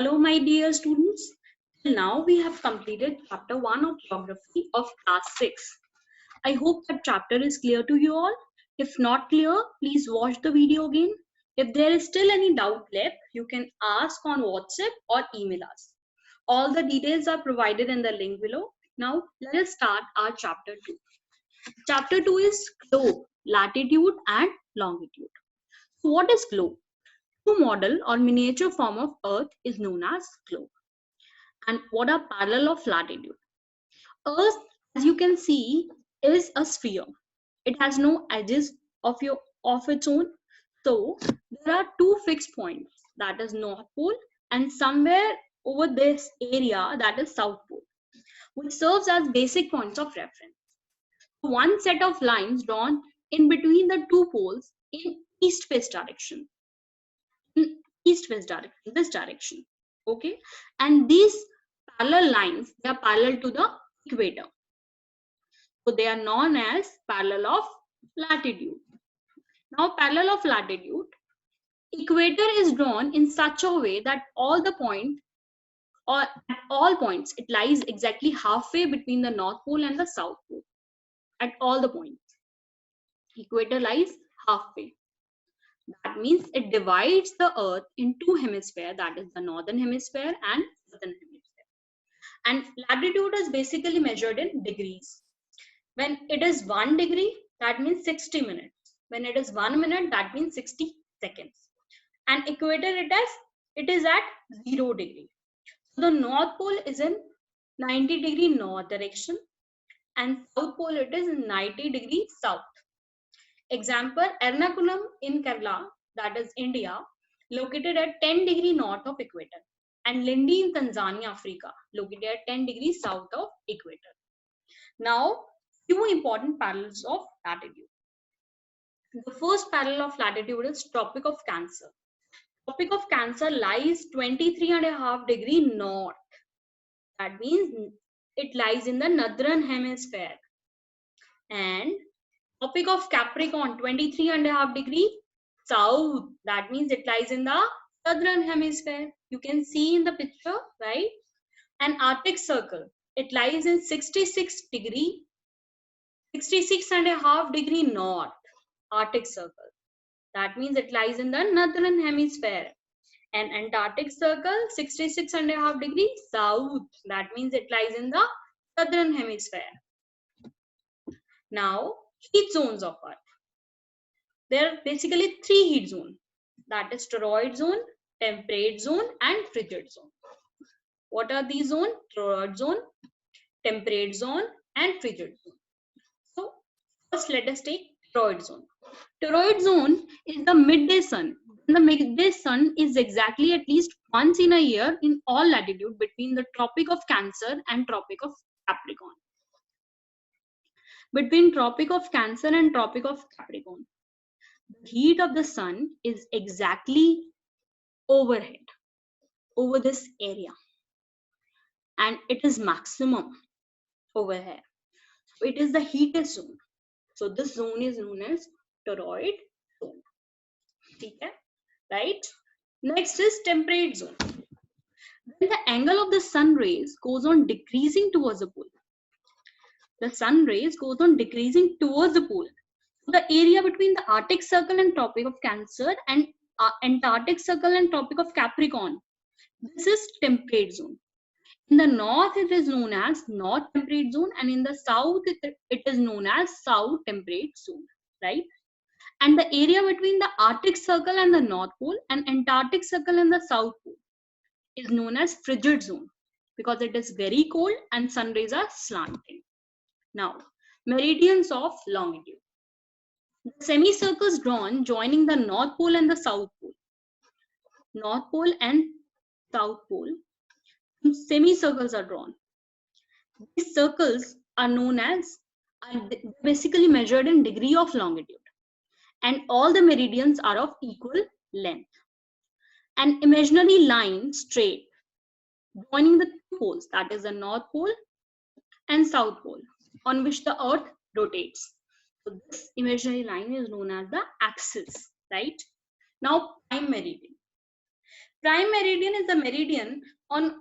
Hello, my dear students. Till now, we have completed chapter 1 of geography of class 6. I hope that chapter is clear to you all. If not clear, please watch the video again. If there is still any doubt left, you can ask on WhatsApp or email us. All the details are provided in the link below. Now, let us start our chapter 2. Chapter 2 is globe, latitude and longitude. So, what is globe? True model or miniature form of Earth is known as globe. And what are parallel of latitude? Earth, as you can see, is a sphere. It has no edges of its own. So there are two fixed points, that is North Pole, and somewhere over this area, that is South Pole, which serves as basic points of reference. One set of lines drawn in between the two poles in east-west direction. This direction. Okay, and these parallel lines, they are parallel to the equator, so they are known as parallel of latitude. Now, parallel of latitude, equator is drawn in such a way that all the point or at all points it lies exactly halfway between the North Pole and the South Pole. At all the points, equator lies halfway. That means it divides the Earth in two hemispheres, that is the northern hemisphere and southern hemisphere. And latitude is basically measured in degrees. When it is 1 degree, that means 60 minutes. When it is 1 minute, that means 60 seconds. And equator, it is at 0 degree. So the North Pole is in 90 degree north direction, and South Pole it is in 90 degree south. Example, Ernakulam in Kerala, that is India, located at 10 degree north of equator, and Lindi in Tanzania, Africa, located at 10 degrees south of equator. Now, few important parallels of latitude. The first parallel of latitude is Tropic of Cancer. Tropic of Cancer lies 23.5 degree north. That means it lies in the northern hemisphere. And Tropic of Capricorn, 23.5 degree south. That means it lies in the southern hemisphere. You can see in the picture, right? And Arctic Circle, it lies in 66.5 degree north. Arctic Circle. That means it lies in the northern hemisphere. And Antarctic Circle, 66.5 degree south. That means it lies in the southern hemisphere. Now, heat zones of Earth. There are basically three heat zones. That is toroid zone, temperate zone, and frigid zone. What are these zones? Toroid zone, temperate zone, and frigid zone. So, first let us take toroid zone. Toroid zone is the midday sun. And the midday sun is exactly at least once in a year in all latitude between the Tropic of Cancer and Tropic of Capricorn. Between Tropic of Cancer and Tropic of Capricorn, the heat of the sun is exactly overhead, over this area, and it is maximum over here. So it is the heatest zone. So this zone is known as toroid zone. Okay, right? Next is temperate zone. When the angle of the sun rays goes on decreasing towards the pole, the sun rays goes on decreasing towards the pole. So the area between the Arctic Circle and Tropic of Cancer and Antarctic Circle and Tropic of Capricorn, this is temperate zone. In the north, it is known as north temperate zone, and in the south, it is known as south temperate zone, right? And the area between the Arctic Circle and the North Pole and Antarctic Circle and the South Pole is known as frigid zone because it is very cold and sun rays are slanting. Now, meridians of longitude. The semicircles drawn joining the North Pole and the South Pole. North Pole and South Pole, semicircles are drawn. These circles are known as, basically measured in degree of longitude, and all the meridians are of equal length. An imaginary line straight joining the two poles, that is the North Pole and South Pole, on which the Earth rotates. So this imaginary line is known as the axis, right? Now, prime meridian. Prime meridian is the meridian on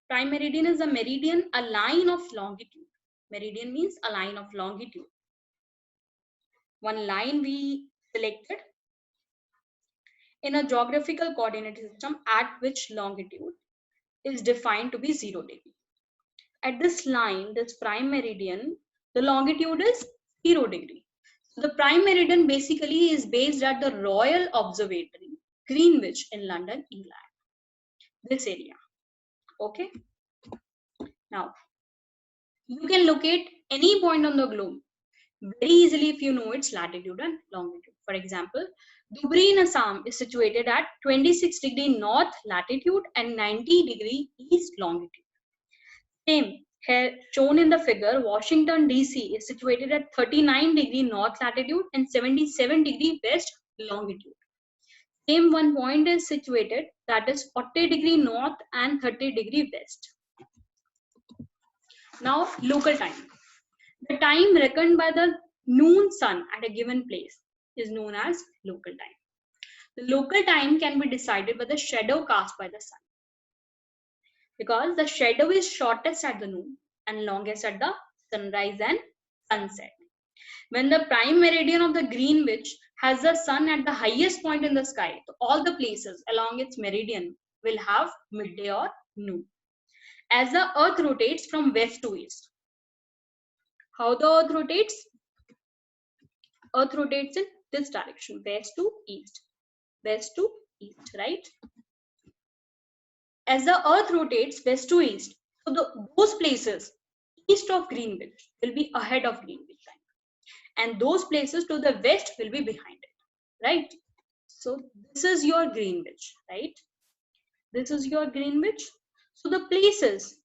prime meridian is a meridian, a line of longitude. Meridian means a line of longitude. One line we selected in a geographical coordinate system at which longitude is defined to be 0 degree. At this line, this prime meridian, the longitude is 0 degree. So the prime meridian basically is based at the Royal Observatory, Greenwich in London, England. This area. Okay. Now, you can locate any point on the globe very easily if you know its latitude and longitude. For example, Dhubri in Assam is situated at 26° north latitude and 90° east longitude. Same, here shown in the figure, Washington DC is situated at 39° north latitude and 77° west longitude. Same one point is situated, that is 40° north and 30° west. Now, local time. The time reckoned by the noon sun at a given place is known as local time. The local time can be decided by the shadow cast by the sun, because the shadow is shortest at the noon and longest at the sunrise and sunset. When the prime meridian of the Greenwich has the sun at the highest point in the sky, so all the places along its meridian will have midday or noon. As the earth rotates from west to east. How the earth rotates? Earth rotates in this direction, west to east. West to east, right? As the earth rotates west to east, so those places east of Greenwich will be ahead of Greenwich time, and those places to the west will be behind it, right? So this is your Greenwich, right? This is your Greenwich. So the places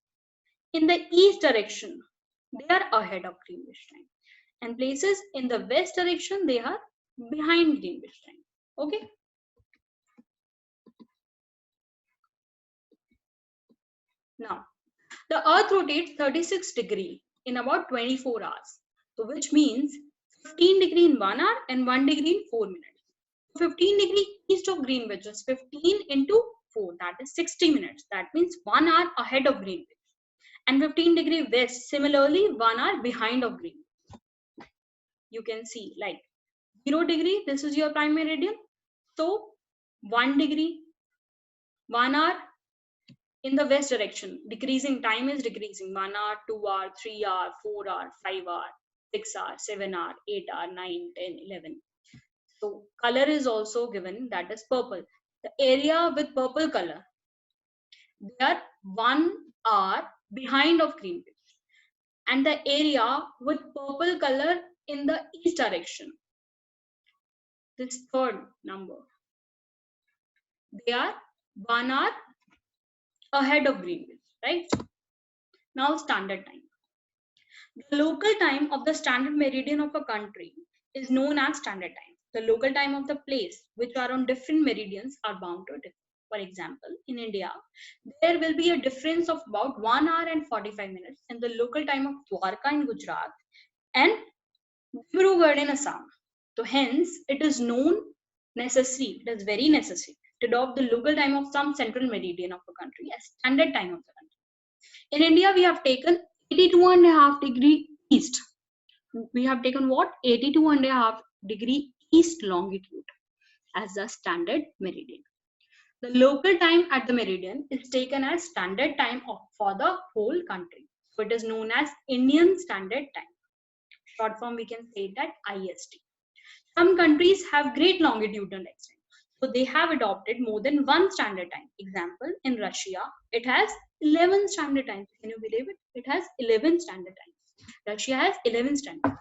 in the east direction, they are ahead of Greenwich time, and places in the west direction, they are behind Greenwich time. Okay. Now, the earth rotates 36° in about 24 hours. So which means 15° in 1 hour and 1° in 4 minutes. 15° east of Greenwich is 15 into 4, that is 60 minutes. That means 1 hour ahead of Greenwich. And 15° west, similarly 1 hour behind of Greenwich. You can see like 0°, this is your prime meridian. So 1°, 1 hour in the west direction, decreasing, time is decreasing, 1 hour, 2 hour, 3 hour, 4 hour, 5 hour, 6 hour, 7 hour, 8 hour, 9, 10, 11. So color is also given, that is purple. The area with purple color, they are 1 hour behind of Greenwich. And the area with purple color in the east direction, this third number, they are 1 hour ahead of Greenwich, right? Now standard time. The local time of the standard meridian of a country is known as standard time. The local time of the place which are on different meridians are bound to differ. For example, in India, there will be a difference of about 1 hour and 45 minutes in the local time of Dwarka in Gujarat and Dibrugarh in Assam. So hence, it is necessary, it is very necessary to adopt the local time of some central meridian of a country as standard time of the country. In India, we have taken 82.5° east. We have taken what? 82.5° east longitude as the standard meridian. The local time at the meridian is taken as standard time for the whole country. So it is known as Indian Standard Time. Short form, we can say that IST. Some countries have great longitudinal extent. So they have adopted more than one standard time. Example, in Russia, it has 11 standard times. Can you believe it? It has 11 standard times. Russia has 11 standard times.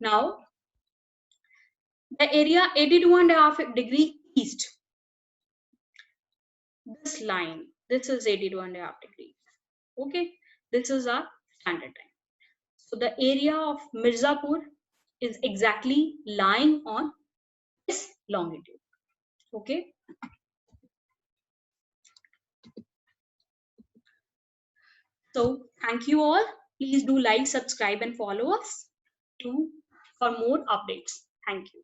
Now, the area 82.5° east. This line, this is 82.5°. Okay, this is our standard time. So the area of Mirzapur is exactly lying on this longitude. Okay. So thank you all. Please do like, subscribe, and follow us for more updates. Thank you.